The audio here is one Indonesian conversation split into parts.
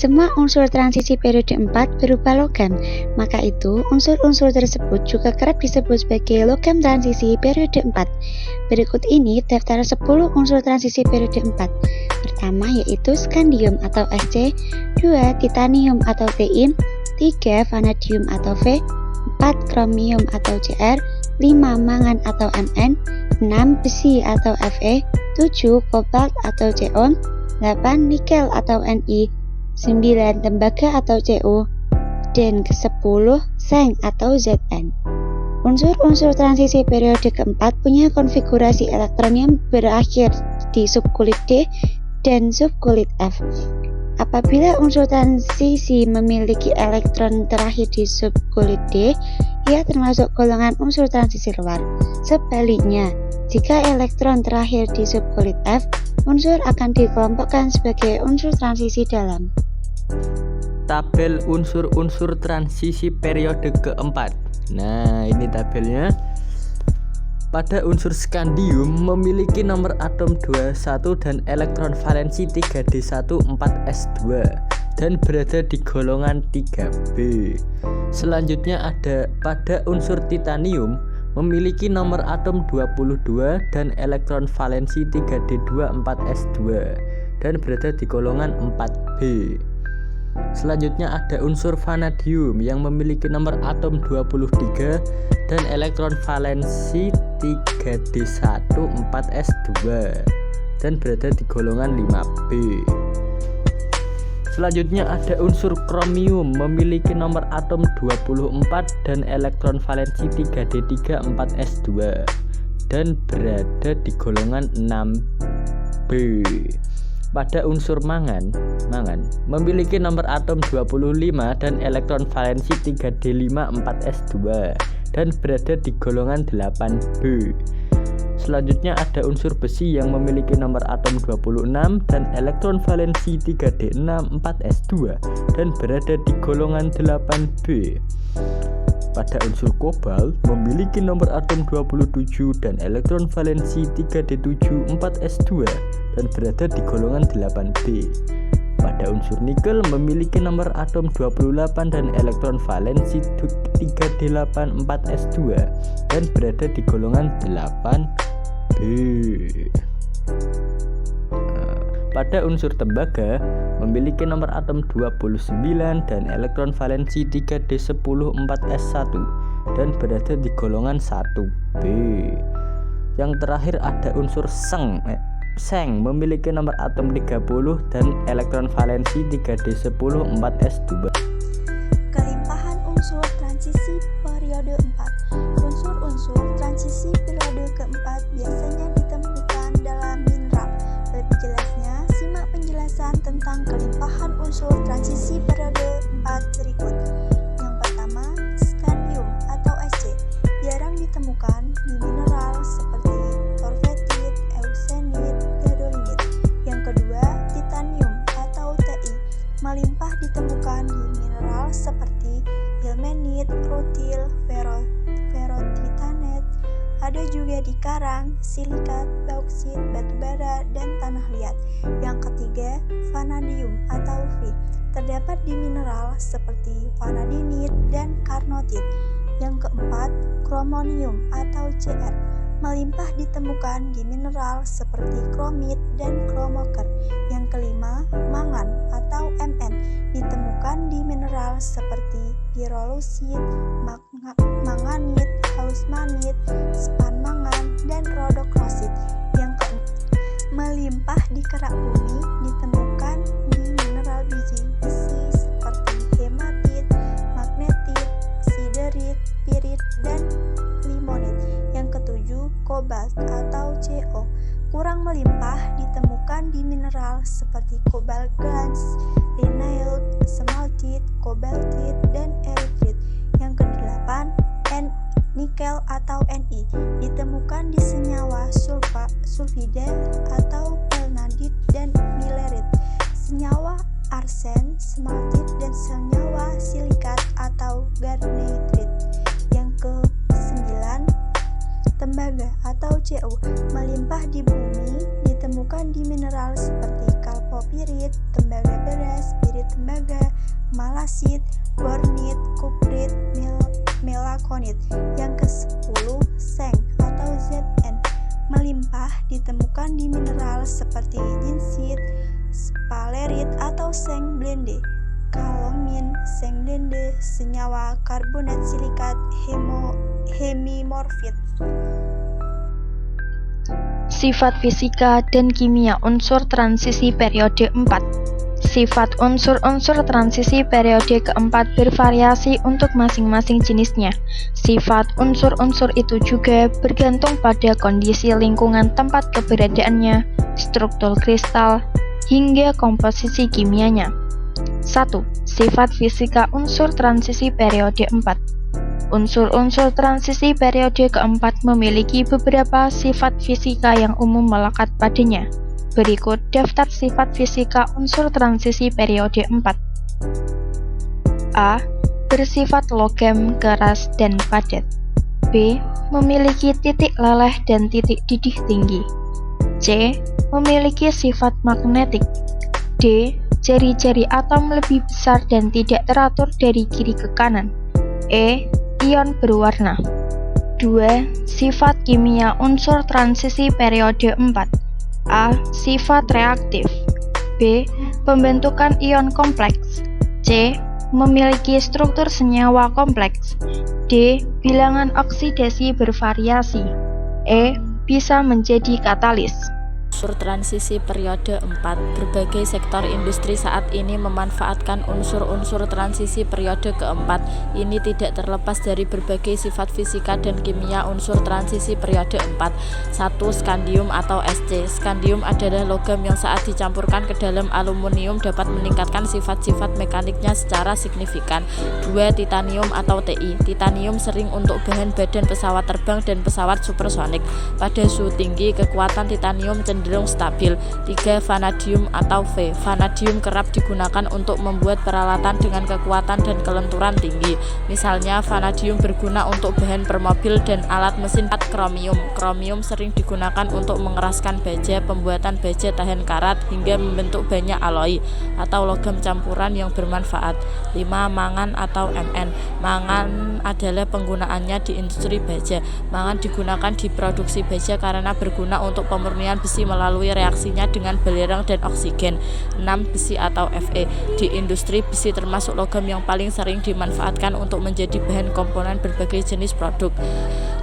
Semua unsur transisi periode 4 berupa logam, maka itu unsur-unsur tersebut juga kerap disebut sebagai logam transisi periode 4. Berikut ini daftar 10 unsur transisi periode 4. Pertama yaitu skandium atau Sc, 2 titanium atau Ti, 3 vanadium atau V, 4 kromium atau Cr, 5 mangan atau Mn, 6 besi atau Fe, 7 kobalt atau Co, 8 nikel atau Ni, 9 tembaga atau Cu, dan ke-10 seng atau Zn. Unsur-unsur transisi periode keempat punya konfigurasi elektron yang berakhir di subkulit D dan subkulit F. Apabila unsur transisi memiliki elektron terakhir di subkulit D, ia termasuk golongan unsur transisi luar. Sebaliknya, jika elektron terakhir di subkulit F, unsur akan dikelompokkan sebagai unsur transisi dalam. Tabel unsur-unsur transisi periode keempat. Nah, ini tabelnya. Pada unsur skandium memiliki nomor atom 21 dan elektron valensi 3d14s2 dan berada di golongan 3b. Selanjutnya ada pada unsur titanium memiliki nomor atom 22 dan elektron valensi 3d24s2 dan berada di golongan 4b. Selanjutnya ada unsur vanadium yang memiliki nomor atom 23 dan elektron valensi 3d14s2 dan berada di golongan 5b. Selanjutnya ada unsur kromium memiliki nomor atom 24 dan elektron valensi 3d34s2 dan berada di golongan 6b. Pada unsur mangan memiliki nomor atom 25 dan elektron valensi 3d54s2 dan berada di golongan 8b. Selanjutnya ada unsur besi yang memiliki nomor atom 26 dan elektron valensi 3d64s2 dan berada di golongan 8b. Pada unsur kobalt memiliki nomor atom 27 dan elektron valensi 3d74s2 dan berada di golongan 8b. Pada unsur nikel memiliki nomor atom 28 dan elektron valensi 3d84s2 dan berada di golongan 8b. Pada unsur tembaga memiliki nomor atom 29 dan elektron valensi 3d14s1 dan berada di golongan 1b. Yang terakhir ada unsur seng memiliki nomor atom 30 dan elektron valensi 3d14s2. Kelimpahan unsur transisi periode 4. Unsur-unsur transisi periode keempat biasanya ditemukan dalam mineral. Lebih jelasnya, simak penjelasan tentang kelimpahan unsur transisi periode 4 berikut. Yang pertama, skandium atau Sc. Jarang ditemukan di mineral seperti torfetit, eusenit, gadolinit. Yang kedua, titanium atau Ti. Melimpah ditemukan di mineral seperti ilmenit, rutil, ferrotitanet. Ada juga di karang, silikat, bauksit, batubara, dan tanah liat. Yang ketiga, vanadium atau V. Terdapat di mineral seperti vanadinit dan karnotit. Yang keempat, kromonium atau Cr. Melimpah ditemukan di mineral seperti kromit dan kromoker. Yang kelima, mangan atau Mn. Ditemukan di mineral seperti pirolusit, manganit, hausmanit, spanmangan, dan rhodochrosite. Yang keenam, melimpah di kerak bumi ditemukan di mineral biji besi seperti hematit, magnetit, siderit, pirit, dan limonit. Yang ketujuh, kobalt atau Co. Kurang melimpah ditemukan di mineral seperti kobalt glans, linalite, smaltit, kobaltit, dan eritrit. Yang kedelapan, nikel atau Ni. Ditemukan di senyawa sulfida atau pelnadit dan milerit, senyawa arsen, smaltit, dan senyawa silikat atau garnetrit. Yang ke-9, tembaga atau Cu. Melimpah di bumi, ditemukan di mineral seperti kalpo kopirit, tembaga beras, birit tembaga, malasit, bornit, kuprit, melakonit. Yang ke-10, seng atau Zn. Melimpah ditemukan di mineral seperti ginsit, spalerit atau seng blende, kalomin, seng blende, senyawa karbonat silikat, hemimorfit. Sifat fisika dan kimia unsur transisi periode 4. Sifat unsur-unsur transisi periode keempat bervariasi untuk masing-masing jenisnya. Sifat unsur-unsur itu juga bergantung pada kondisi lingkungan tempat keberadaannya, struktur kristal, hingga komposisi kimianya. 1. Sifat fisika unsur transisi periode 4. Unsur-unsur transisi periode keempat memiliki beberapa sifat fisika yang umum melekat padanya. Berikut daftar sifat fisika unsur transisi periode 4. A. Bersifat logam, keras, dan padat. B. Memiliki titik leleh dan titik didih tinggi. C. Memiliki sifat magnetik. D. Jari-jari atom lebih besar dan tidak teratur dari kiri ke kanan. E. Ion berwarna. 2. Sifat kimia unsur transisi periode 4. A. Sifat reaktif. B. Pembentukan ion kompleks. C. Memiliki struktur senyawa kompleks. D. Bilangan oksidasi bervariasi. E. Bisa menjadi katalis. Unsur transisi periode 4. Berbagai sektor industri saat ini memanfaatkan unsur-unsur transisi periode keempat. Ini tidak terlepas dari berbagai sifat fisika dan kimia unsur transisi periode 4. 1. Skandium atau Sc. Skandium adalah logam yang saat dicampurkan ke dalam aluminium dapat meningkatkan sifat-sifat mekaniknya secara signifikan. 2. Titanium atau Ti. Titanium sering untuk bahan badan pesawat terbang dan pesawat supersonik. Pada suhu tinggi, kekuatan titanium cenderung stabil. 3. Vanadium atau V. Vanadium kerap digunakan untuk membuat peralatan dengan kekuatan dan kelenturan tinggi. Misalnya, vanadium berguna untuk bahan permobil dan alat mesin. 4. Kromium. Kromium sering digunakan untuk mengeraskan baja, pembuatan baja tahan karat, hingga membentuk banyak alloy atau logam campuran yang bermanfaat. 5. Mangan atau Mn. Mangan adalah penggunaannya di industri baja. Mangan digunakan di produksi baja karena berguna untuk pemurnian besi melalui reaksinya dengan belerang dan oksigen. 6. Besi atau Fe. Di industri, besi termasuk logam yang paling sering dimanfaatkan untuk menjadi bahan komponen berbagai jenis produk.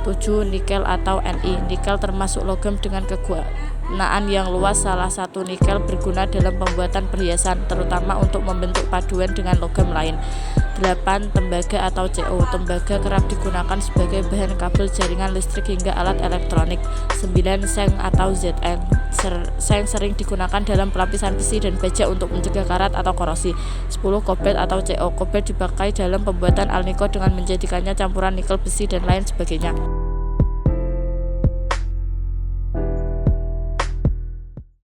7. Nikel atau Ni. Nikel termasuk logam dengan kegunaan yang luas. Salah satu nikel berguna dalam pembuatan perhiasan, terutama untuk membentuk paduan dengan logam lain. 8. Tembaga atau Co. Tembaga kerap digunakan sebagai bahan kabel jaringan listrik hingga alat elektronik. 9. Seng atau Zn. Seng sering digunakan dalam pelapisan besi dan baja untuk mencegah karat atau korosi. 10. Kobalt atau Co. Kobalt dipakai dalam pembuatan alniko dengan menjadikannya campuran nikel, besi, dan lain sebagainya.